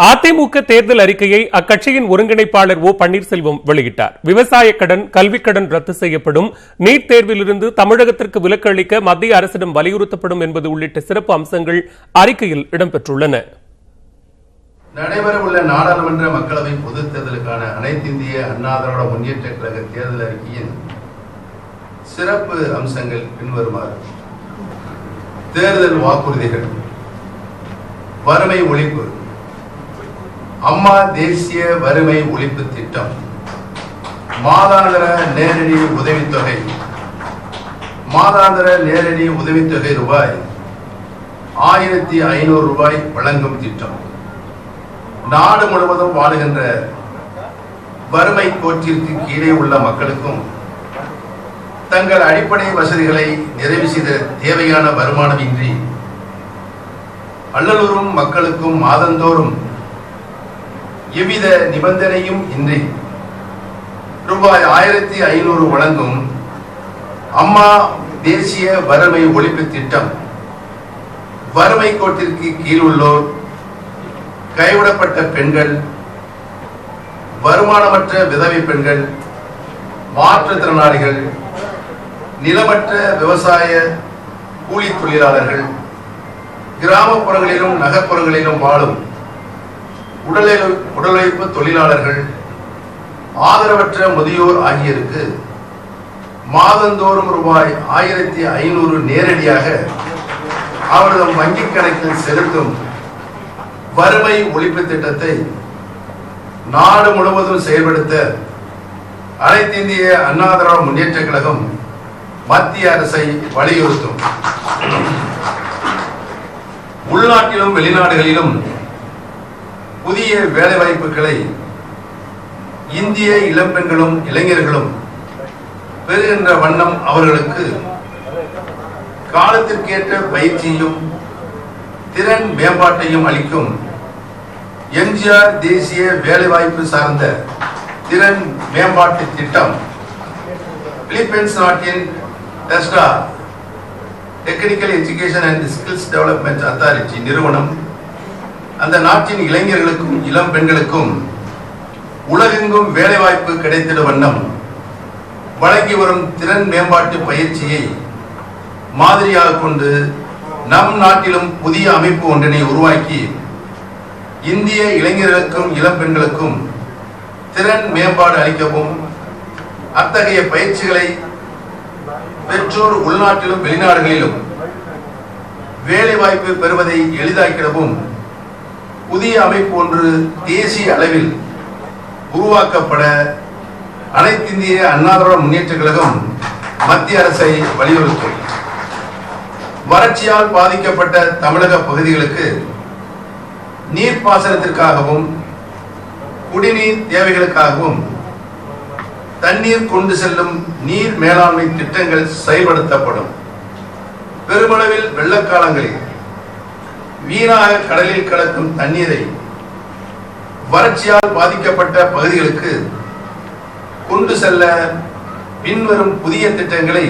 அதிமுக தேர்தல் அறிக்கையை அக்கட்சியின் ஒருங்கிணைப்பாளர் ஓ பன்னீர்செல்வம் வெளியிட்டார். விவசாய கடன், கல்விக் கடன் ரத்து செய்யப்படும், நீட் தேர்விலிருந்து தமிழகத்திற்கு விலக்கு அளிக்க மத்திய அரசிடம் வலியுறுத்தப்படும் என்பது உள்ளிட்ட சிறப்பு அம்சங்கள் அறிக்கையில் இடம்பெற்றுள்ளன. நடைபெறவுள்ள நாடாளுமன்ற மக்களவை பொதுத் தேர்தலுக்கான அனைத்து இந்திய அண்ணா திராவிட முன்னேற்ற கழக தேர்தல் அறிக்கையின் சிறப்பு அம்சங்கள் பின்வருமாறு. தேர்தல் வாக்குறுதிகள்: வறுமை ஒழிப்பு, அம்மா தேசிய வறுமை ஒழிப்பு திட்டம், மாதாந்திர நேரடி உதவித்தொகை, மாதாந்திர நேரடி உதவித்தொகை ரூபாய் 1500 வழங்கும் திட்டம், நாடு முழுவதும் வாழுகின்ற வறுமை கோட்டிற்கு கீழே உள்ள மக்களுக்கும் தங்கள் அடிப்படை வசதிகளை நிறைவு செய்த தேவையான வருமானம் இன்றி அல்லலுறும் மக்களுக்கும் மாதந்தோறும் எவ்வித நிபந்தனையும் இன்றி ரூபாய் 1500 வழங்கும் அம்மா தேசிய வறுமை ஒழிப்பு திட்டம், வறுமை கோட்டிற்கு கீழ் உள்ளோர், கைவிடப்பட்ட பெண்கள், வருமானமற்ற விதவை பெண்கள், மாற்றுத்திறனாளிகள், நிலமற்ற விவசாய கூலி தொழிலாளர்கள், கிராமப்புறங்களிலும் நகர்ப்புறங்களிலும் வாழும் உடலுழைப்பு தொழிலாளர்கள், ஆதரவற்ற முதியோர் ஆகியோருக்கு மாதந்தோறும் ரூபாய் 1500 நேரடியாக அவரது வங்கிக் கணக்கில் செலுத்தும் வறுமை ஒழிப்பு திட்டத்தை நாடு முழுவதும் செயல்படுத்த அனைத்து இந்திய அண்ணா திராவிட முன்னேற்ற கழகம் மத்திய அரசை வலியுறுத்தும். உள்நாட்டிலும் வெளிநாடுகளிலும் புதிய வேலைவாய்ப்புகளை இந்திய இளம்பெண்களும் இளைஞர்களும் பெறுகின்ற வண்ணம் அவர்களுக்கு காலத்திற்கேற்ற பயிற்சியும் திறன் மேம்பாட்டையும் அளிக்கும் எம்ஜிஆர் தேசிய வேலைவாய்ப்பு சார்ந்த திறன் மேம்பாட்டு திட்டம், பிலிப்பைன்ஸ் நாட்டின் TESDA technical education and skills development authority நிறுவனம் அந்த நாட்டின் இளைஞர்களுக்கும் இளம் பெண்களுக்கும் உலகெங்கும் வேலைவாய்ப்பு கிடைத்திட வண்ணம் வழங்கி வரும் திறன் மேம்பாட்டு பயிற்சியை மாதிரியாக கொண்டு நம் நாட்டிலும் புதிய அமைப்பு ஒன்றினை உருவாக்கி இந்திய இளைஞர்களுக்கும் இளம் பெண்களுக்கும் திறன் மேம்பாடு அளிக்கவும், அத்தகைய பயிற்சிகளை பெற்றோர் உள்நாட்டிலும் வெளிநாடுகளிலும் வேலைவாய்ப்பு பெறுவதை எளிதாக்கிடவும் புதிய அமைப்பு ஒன்று தேசிய அளவில் உருவாக்கப்பட அனைத்து இந்திய அண்ணா திராவிட முன்னேற்ற கழகம் மத்திய அரசை வலியுறுத்தும். வறட்சியால் பாதிக்கப்பட்ட தமிழக பகுதிகளுக்கு நீர்ப்பாசனத்திற்காகவும் குடிநீர் தேவைகளுக்காகவும் தண்ணீர் கொண்டு செல்லும் நீர் மேலாண்மை திட்டங்கள் செயல்படுத்தப்படும். பெருமளவில் வெள்ளக்காலங்களில் வீணாக கடலில் கலக்கும் தண்ணீரை வறட்சியால் பாதிக்கப்பட்ட பகுதிகளுக்கு கொண்டு செல்ல பின்வரும் புதிய திட்டங்களை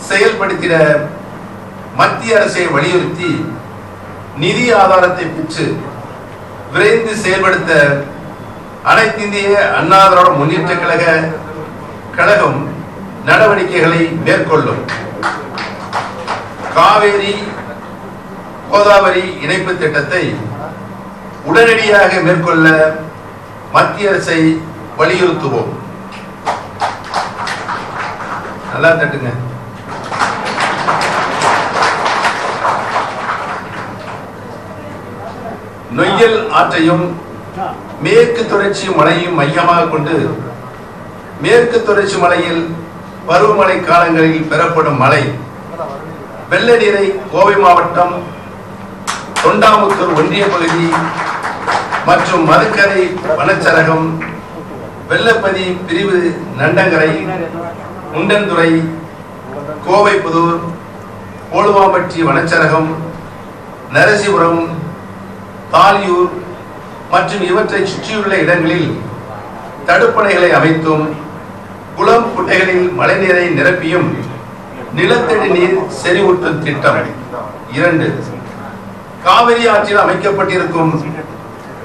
செயல்படுத்திட மத்திய அரசை வலியுறுத்தி நிதி ஆதாரத்தை பெற்று விரைந்து செயல்படுத்த அனைத்து இந்திய அண்ணா திராவிட முன்னேற்ற கழகம் நடவடிக்கைகளை மேற்கொள்ளும். காவேரி கோதாவரி இணைப்பு திட்டத்தை உடனடியாக மேற்கொள்ள மத்திய அரசை வலியுறுத்துவோம். நல்லா தட்டுங்க. நொய்யல் ஆற்றையும் மேற்கு தொடர்ச்சி மலையும் மையமாக கொண்டு மேற்கு தொடர்ச்சி மலையில் பருவமழை காலங்களில் பெறப்படும் மழை வெள்ள நீரை கோவை மாவட்டம் தொண்டாமுத்தூர் ஒன்றிய பகுதி மற்றும் மதுக்கரை வனச்சரகம், வெள்ளப்பதி பிரிவு, நண்டங்கரை, முண்டன்துறை, கோவைப்புதூர், போலுவாம்பட்டி வனச்சரகம், நரசிபுரம், தாலியூர் மற்றும் இவற்றை சுற்றியுள்ள இடங்களில் தடுப்பணைகளை அமைத்தும் குளம் குட்டைகளில் மழைநீரை நிரப்பியும் நிலத்தடி நீர் செறிவூட்டும் திட்டம். 2. காவிரி ஆற்றில் அமைக்கப்பட்டிருக்கும்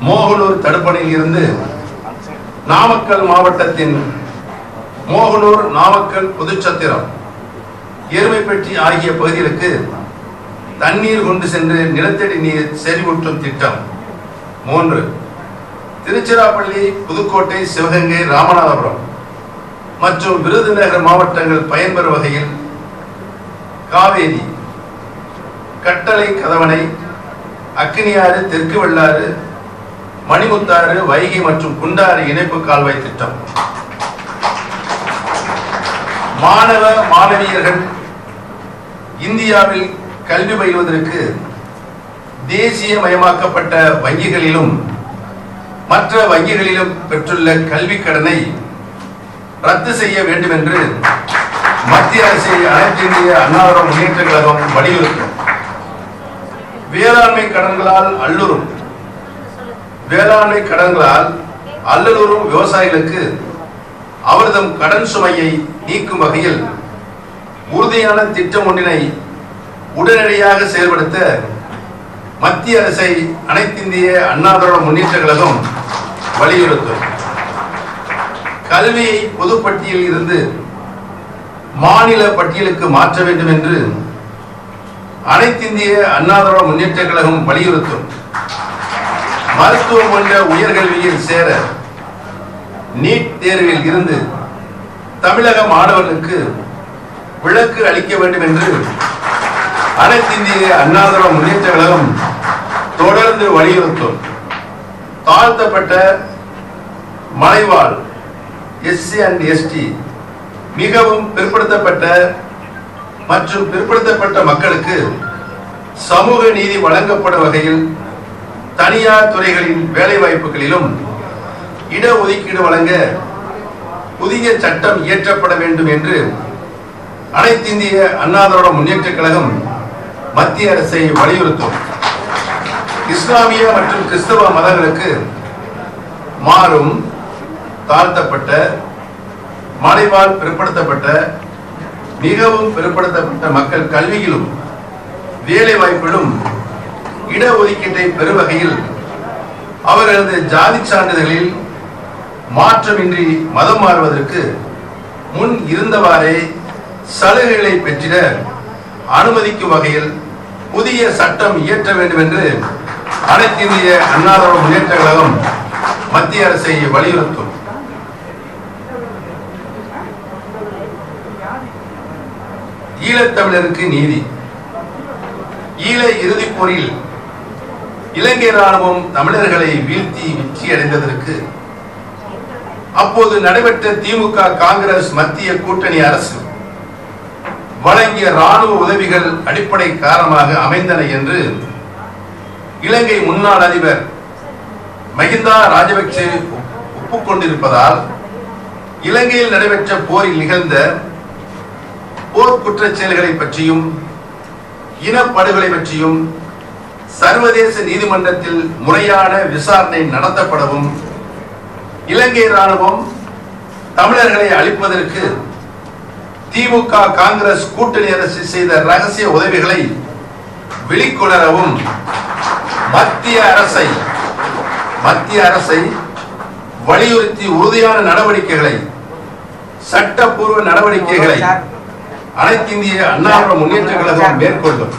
மோகனூர் தடுப்பணையில் இருந்து நாமக்கல் மாவட்டத்தின் மோகனூர், நாமக்கல், புதுச்சத்திரம், எருமைப்பட்டி ஆகிய பகுதிகளுக்கு தண்ணீர் கொண்டு சென்று நிலத்தடி நீர் செறிவூட்டும் திட்டம். 3. திருச்சிராப்பள்ளி, புதுக்கோட்டை, சிவகங்கை, ராமநாதபுரம் மற்றும் விருதுநகர் மாவட்டங்கள் பயன்பெறும் வகையில் காவேரி, கட்டளை, கதவணை, அக்கினியாறு, தெற்கு வெள்ளாறு, மணிமுத்தாறு, வைகை மற்றும் குண்டாறு இணைப்பு கால்வாய் திட்டம். மாணவ மாணவியர்கள் இந்தியாவில் கல்வி பயில்வதற்கு தேசியமயமாக்கப்பட்ட வங்கிகளிலும் மற்ற வங்கிகளிலும் பெற்றுள்ள கல்வி கடனை ரத்து செய்ய வேண்டும் என்று மத்திய அரசை அனைத்து இந்திய அண்ணா திராவிட முன்னேற்ற கழகம் வலியுறுத்தும். வேளாண்மை கடன்களால் அல்லலுறும் விவசாயிகளுக்கு அவர்தம் கடன் சுமையை நீக்கும் வகையில் உறுதியான திட்டம் ஒன்றினை உடனடியாக செயல்படுத்த மத்திய அரசை அனைத்திந்திய அண்ணா திராவிட முன்னேற்ற கழகம் வலியுறுத்தும். கல்வியை பொதுப்பட்டியலில் இருந்து மாநில பட்டியலுக்கு மாற்ற வேண்டும் என்று அனைத்திந்திய அண்ணா திராவிட முன்னேற்ற கழகம் வலியுறுத்தும். மருத்துவம் போன்ற உயர்கல்வியில் சேர நீட் தேர்வில் இருந்து தமிழக மாணவர்களுக்கு விலக்கு அளிக்க வேண்டும் என்று அனைத்திந்திய அண்ணா திராவிட முன்னேற்ற கழகம் தொடர்ந்து வலியுறுத்தும். தாழ்த்தப்பட்ட மலைவாழ் SC and ST மிகவும் பிற்படுத்தப்பட்ட மற்றும் பிற்படுத்தப்பட்ட மக்களுக்கு சமூக நீதி வழங்கப்படும் வகையில் தனியார் துறைகளின் வேலை வாய்ப்புகளிலும் இடஒதுக்கீடு வழங்க புதிய சட்டம் இயற்றப்பட வேண்டும் என்று அனைத்திந்திய அண்ணா திராவிட முன்னேற்ற கழகம் மத்திய அரசை வலியுறுத்தும். இஸ்லாமிய மற்றும் கிறிஸ்தவ மதங்களுக்கு மாறும் தாழ்த்தப்பட்ட மலைவாழ் பிற்படுத்தப்பட்ட மிகவும் பிற்படுத்தப்பட்ட மக்கள் கல்வியிலும் வேலை வாய்ப்பிலும் இடஒதுக்கீட்டை பெறும் வகையில் அவர்களது ஜாதி சான்றிதழில் மாற்றமின்றி மதம் மாறுவதற்கு முன் இருந்தவாறே சலுகைகளை பெற்றிட அனுமதிக்கும் வகையில் புதிய சட்டம் இயற்ற வேண்டும் என்று அனைத்திந்திய அண்ணா திராவிட முன்னேற்ற கழகம் மத்திய அரசை வலியுறுத்தும். ஈழத்தமிழருக்கு நீதி. ஈழ இறுதிப் போரில் இலங்கை ராணுவம் தமிழர்களை வீழ்த்தி வெற்றி அடைந்ததற்கு அப்போது நடைபெற்ற திமுக, காங்கிரஸ் மத்திய கூட்டணி அரசு வழங்கிய ராணுவ உதவிகள் அடிப்படை காரணமாக அமைந்தன என்று இலங்கை முன்னாள் அதிபர் மஹிந்தா ராஜபக்சே ஒப்புக்கொண்டிருப்பதால் இலங்கையில் நடைபெற்ற போரில் நிகழ்ந்த போர் குற்றச் செயல்களை பற்றியும் இனப்படுகொலை பற்றியும் சர்வதேச நீதிமன்றத்தில் முறையான விசாரணை நடத்தப்படவும் இலங்கை ராணுவம் தமிழர்களை அழிப்பதற்கு திமுக, காங்கிரஸ் கூட்டணி அரசு செய்த ரகசிய உதவிகளை வெளிக்கொணரவும் மத்திய அரசை வலியுறுத்தி உறுதியான நடவடிக்கைகளை, சட்டப்பூர்வ நடவடிக்கைகளை அனைத்திந்திய அண்ணா திராவிட முன்னேற்ற கழகம் மேற்கொள்ளும்.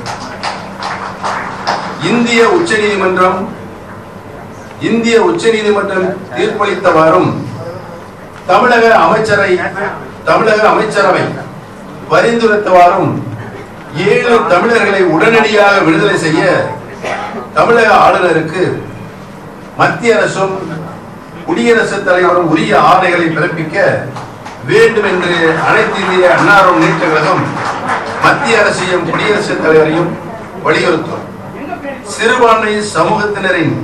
இந்திய உச்சநீதிமன்றம் தீர்ப்பளித்தவாறும் தமிழக அமைச்சரவை பரிந்துரைத்தவாறும் 7 தமிழர்களை உடனடியாக விடுதலை செய்ய தமிழக ஆளுநருக்கு மத்திய அரசும் குடியரசுத் தலைவரும் உரிய ஆணைகளை பிறப்பிக்க வேண்டும் என்று அனைத்து இந்திய அண்ணா திராவிட முன்னேற்ற கழகம் மத்திய அரசையும் குடியரசுத் தலைவரையும் வலியுறுத்தும். சிறுபான்மை சமூகத்தினரின்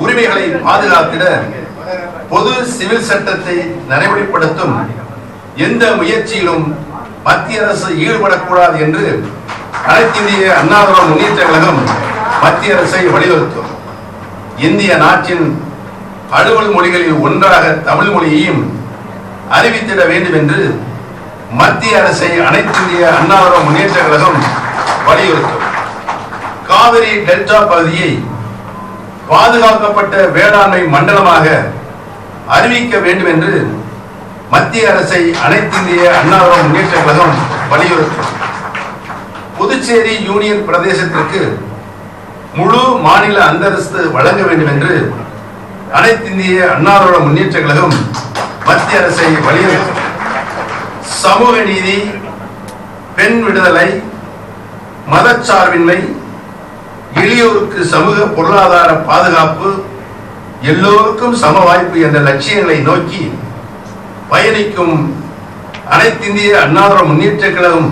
உரிமைகளை பாதுகாத்திட பொது சிவில் சட்டத்தை நடைமுறைப்படுத்தும் எந்த முயற்சியிலும் மத்திய அரசு ஈடுபடக்கூடாது என்று அனைத்து இந்திய அண்ணா திராவிட முன்னேற்ற கழகம் மத்திய அரசை வலியுறுத்தும். இந்திய நாட்டின் அலுவல் மொழிகளில் ஒன்றாக தமிழ் மொழியையும் அறிவித்திட வேண்டும் என்று மத்திய அரசை அனைத்து இந்திய அண்ணா திராவிட முன்னேற்ற கழகம் வலியுறுத்தும். காவிரி டெல்டா பகுதியை பாதுகாக்கப்பட்ட வேளாண்மை மண்டலமாக அறிவிக்க வேண்டும் என்று மத்திய அரசை அனைத்திந்திய அண்ணா திராவிட முன்னேற்ற கழகம் வலியுறுத்தும். புதுச்சேரி யூனியன் பிரதேசத்திற்கு முழு மாநில அந்தஸ்து வழங்க வேண்டும் என்று அனைத்திந்திய அண்ணா திராவிட முன்னேற்ற கழகம் மத்திய அரசை வலியுறுத்தும். சமூக நீதி, பெண் விடுதலை, மதச்சார்பின்மை, எளியோருக்கு சமூக பொருளாதார பாதுகாப்பு, எல்லோருக்கும் சம வாய்ப்பு என்ற லட்சியங்களை நோக்கி பயணிக்கும் அனைத்திந்திய அண்ணா திராவிட முன்னேற்ற கழகம்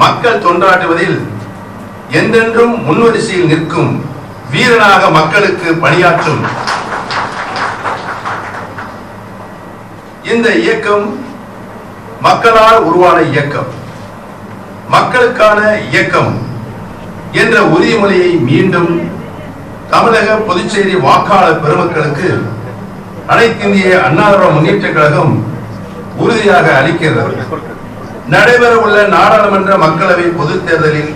மக்கள் தொண்டாற்றுவதில் என்றென்றும் முன்வரிசையில் நிற்கும் வீரனாக மக்களுக்கு பணியாற்றும் இந்த இயக்கம் மக்களால் உருவான இயக்கம், மக்களுக்கான இயக்கம் என்ற உறுதிமொழியை மீண்டும் தமிழக புதுச்சேரி வாக்காளர் பெருமக்களுக்கு அனைத்திந்திய அண்ணா திராவிட முன்னேற்ற கழகம் உறுதியாக அளிக்கிறது. நடைபெற உள்ள நாடாளுமன்ற மக்களவை பொதுத் தேர்தலில்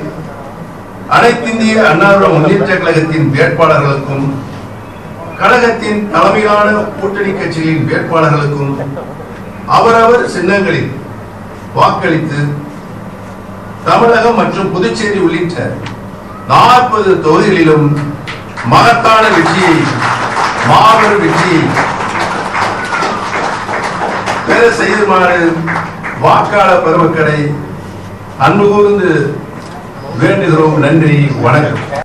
அனைத்திந்திய அண்ணா திராவிட முன்னேற்ற கழகத்தின் வேட்பாளர்களுக்கும் கழகத்தின் தலைமையிலான கூட்டணி கட்சிகளின் வேட்பாளர்களுக்கும் அவரவர் சின்னங்களில் வாக்களித்து தமிழகம் மற்றும் புதுச்சேரி உள்ளிட்ட 40 தொகுதிகளிலும் மகத்தான வெற்றியை, மாபெரும் வெற்றியை பெற செய்துமாறு வாக்காளர் பெருமக்களை அன்பு கூர்ந்து வேண்டுகிறோம். நன்றி, வணக்கம்.